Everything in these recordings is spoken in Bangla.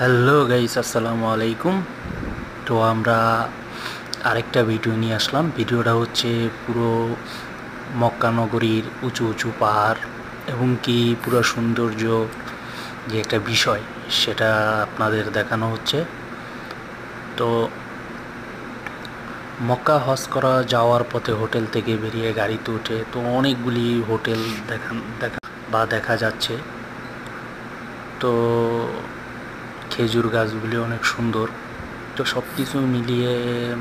হ্যালো গাইস, আসসালামু আলাইকুম। তো আমরা আরেকটা ভিডিও নিয়ে আসলাম। ভিডিওটা হচ্ছে পুরো মক্কা নগরীর উঁচু উঁচু পাহাড় এবং কি পুরো সৌন্দর্য যে একটা বিষয় সেটা আপনাদের দেখানো হচ্ছে। তো মক্কা হজ করা যাওয়ার পথে হোটেল থেকে বেরিয়ে গাড়িতে উঠে তো অনেকগুলি হোটেল দেখা যাচ্ছে। তো খেজুর গাছগুলি অনেক সুন্দর। তো সব কিছু মিলিয়ে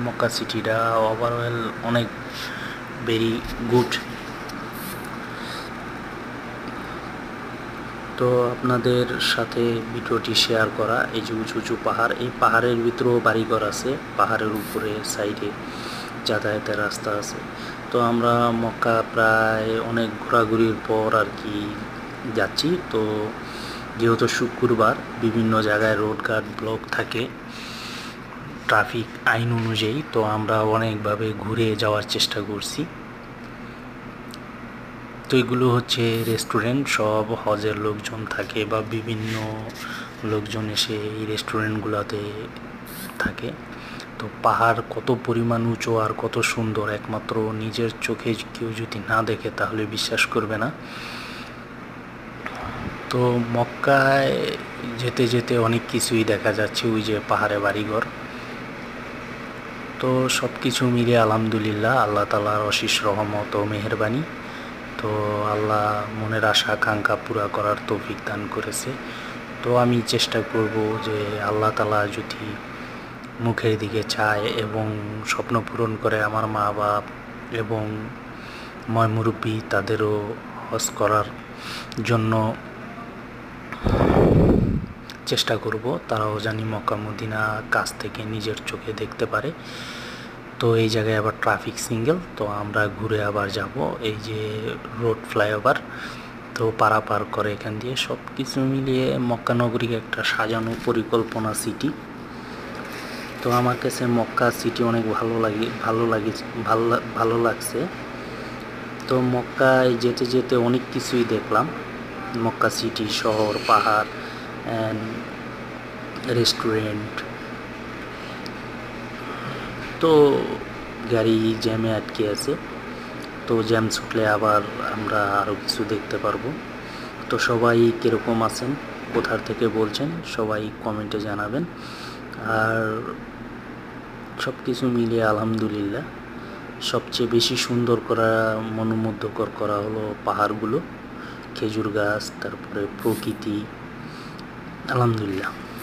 মক্কা সিটিটা ওভারঅল অনেক ভেরি গুড। তো আপনাদের সাথে ভিডিওটি শেয়ার করা। এই যে উঁচু উঁচু পাহাড়, এই পাহাড়ের ভিতরেও বাড়িঘর আছে, পাহাড়ের উপরে সাইডে যাতায়াতের রাস্তা আছে। তো আমরা মক্কা প্রায় অনেক ঘোরাঘুরির পর আর কি যাচ্ছি। তো যেহেতু শুক্রবার বিভিন্ন জায়গায় রোডঘাট ব্লক থাকে ট্রাফিক আইন অনুযায়ী, তো আমরা অনেকভাবে ঘুরে যাওয়ার চেষ্টা করছি। তো এগুলো হচ্ছে রেস্টুরেন্ট, সব হজের লোকজন থাকে বা বিভিন্ন লোকজন এসে এই রেস্টুরেন্টগুলোতে থাকে। তো পাহাড় কত পরিমাণ উঁচু আর কত সুন্দর, একমাত্র নিজের চোখে কেউ যদি না দেখে তাহলে বিশ্বাস করবে না। তো মক্কায় যেতে যেতে অনেক কিছুই দেখা যাচ্ছে, ওই যে পাহাড়ে বাড়িঘর। তো সব কিছু মিলে আলহামদুলিল্লাহ, আল্লাহ তাআলার অশেষ রহমত ও মেহেরবানি। তো আল্লাহ মনের আশা আকাঙ্ক্ষা পুরা করার তৌফিক দান করেছে। তো আমি চেষ্টা করব যে আল্লাহ তাআলা যদি মুখের দিকে চায় এবং স্বপ্ন পূরণ করে, আমার মা বাপ এবং ময় মুরব্বী তাদেরও হজ করার জন্য চেষ্টা করব, তারাও জানি মক্কা মদিনা কাছ থেকে নিজের চোখে দেখতে পারে। তো এই জায়গায় আবার ট্রাফিক সিঙ্গেল, তো আমরা ঘুরে আবার যাব এই যে রোড ফ্লাইওভার, তো পারাপার করে এখান দিয়ে। সব কিছু মিলিয়ে মক্কা নগরী একটা সাজানো পরিকল্পনা সিটি। তো আমার কাছে মক্কা সিটি অনেক ভালো লাগছে। তো মক্কায় যেতে যেতে অনেক কিছুই দেখলাম, মক্কা সিটি, শহর, পাহাড়, রেস্টুরেন্ট। তো গাড়ি জ্যামে আটকে আছে, তো জ্যাম ছুটলে আবার আমরা আরও কিছু দেখতে পারবো। তো সবাই কীরকম আছেন, কোথার থেকে বলছেন, সবাই কমেন্টে জানাবেন। আর সব কিছু মিলিয়ে আলহামদুলিল্লাহ, সবচেয়ে বেশি সুন্দর করা, মনোমুগ্ধকর করা হলো পাহাড়গুলো, খেজুর গাছ, তারপরে প্রকৃতি। আলহামদুলিল্লাহ।